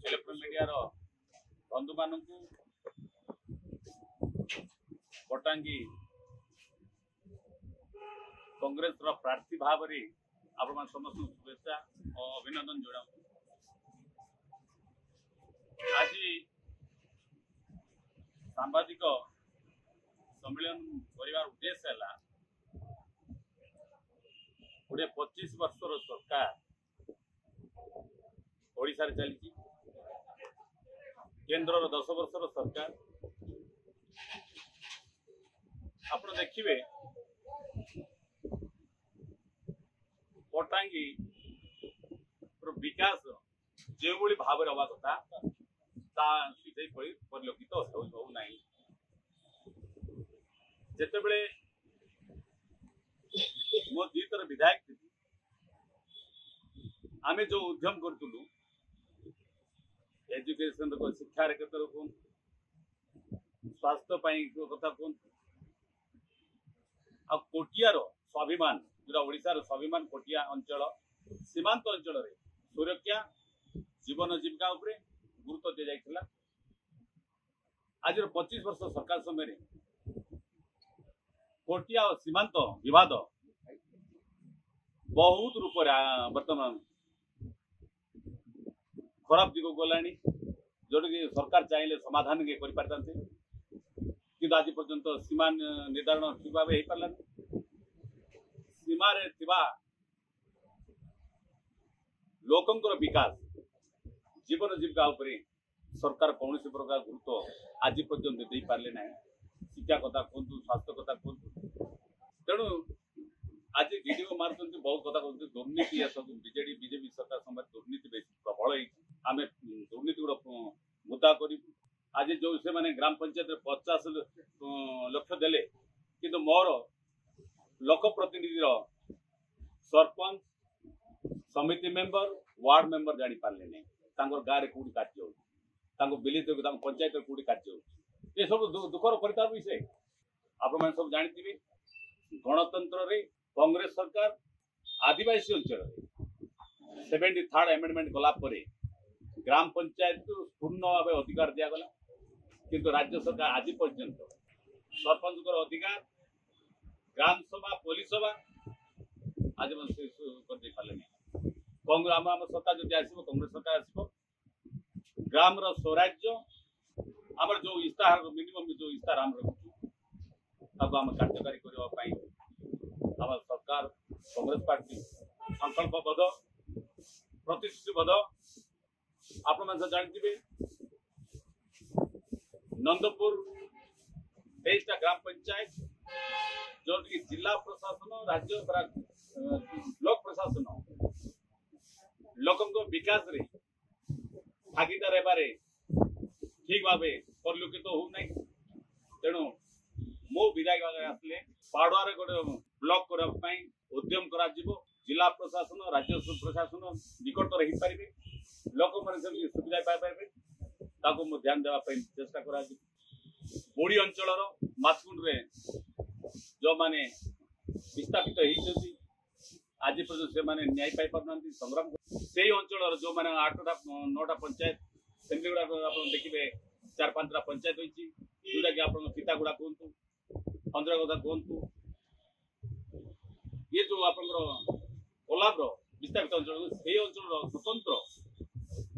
Electronic media बंधु मान पटांगी कांग्रेस प्रार्थी भाव आप समस्त शुभेच्छा और अभिनंदन जोड़ा। आज सांबादिक सम्मेलन कर उद्देश्य है गोटे 25 वर्षर सरकार ओडिशा रे चली केंद्र 10 वर्षर सरकार आप देखिए पटांगी विकास जो भाव हवा कथा परिलक्षित होना जिते बड़े मो दुईतर विधायक थी आम जो उद्यम करूँ एजुकेशन शिक्षा क्षेत्र कहूँ स्वास्थ्य कथा कहूँ आ कोटियार स्वाभिमान जो ओडिशार स्वाभिमान कोटिया अंचल सीमांत अंचल सुरक्षा जीवन जीविका उपरे गुरुत्व दि जाइथिला। आज 25 वर्ष सरकार समय कोटिया और सीमांत विवाद बहुत रूप वर्तमान खराब दिग गलानी जोटा कि सरकार चाहिए समाधान कि आज पर्यंत सीमा निर्धारण ठीक भाव हो पारा सीमार लोकंर विकास जीवन जीविका उपरे सरकार कौन प्रकार गुरुत्व आज पर्यंत दे पारे ना शिक्षा कथा कहतु स्वास्थ्य कथा कहतु तेणु आज वीडियो मार्च बहुत कथा कहते दुर्नीति सब बीजेडी बीजेपी सरकार समय दुर्नीति बेस प्रबल आम दुर्नीति गुड़ा मुद्दा कर आज जो से माने ग्राम पंचायत 50 लक्ष देले किंतु मोर लोक प्रतिनिधि सरपंच समिति मेंबर वार्ड मेंबर जानी पारे नहीं गाँव में कौटी कार्य हो विलेज पंचायत कौटी कार्य हो ये सब दुखर परिताप विषय आप सब जानते गणतंत्र रे कांग्रेस सरकार आदिवासी अंचल 73rd एमेंडमेंट गला ग्राम पंचायत को पूर्ण भाव अधिकार दिगला किंतु राज्य सरकार आज पर्यंत सरपंच अधिकार ग्राम सभा पुलिस सभा आज कर पारे आम सरकार जो आसो कांग्रेस सरकार आसो ग्राम स्वराज्य आम जो इस्ताहार मिनिमम जो इस्ताहार आम रखुचु आम कार्यकारी करने आम सरकार कांग्रेस पार्टी संकल्पबद्ध प्रतिश्रुतिबद्ध आप जानते नंदपुर 23टा ग्राम पंचायत जो कि जिला प्रशासन राज्य ब्लॉक प्रशासन लोक विकास रे भागीदार हेबारे ठीक भाव परिलक्षित हो नहीं तेणु मो विधायक आसले पाड़ुआर गोटे ब्लॉक करने उद्यम करा जिला प्रशासन राज्य प्रशासन निकट रही पारे लोक मैंने सुविधा पाइपर ध्यान देवाई चेष्टा करा बोड़ी अंचल माछकुंड जो माने विस्थापित होती आज पर्यटन से माने न्याय पाई पार संग्राम से अंचल जो मैंने 8टा 9टा पंचायत सेमती गुड़ा आप देखिए 4-5टा पंचायत होती जोटा कि आप सीतागुड़ा कहतु अंधरा कथा कहतु ये जो आप कोलाब्र विस्थापित अंचल से अंचल स्वतंत्र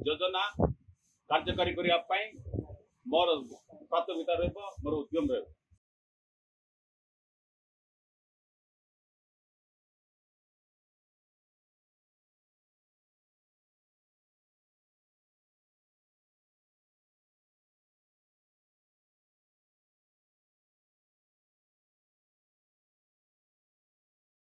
योजना कार्यकारी करने मोर प्राथमिकता मोर उद्यम रहा।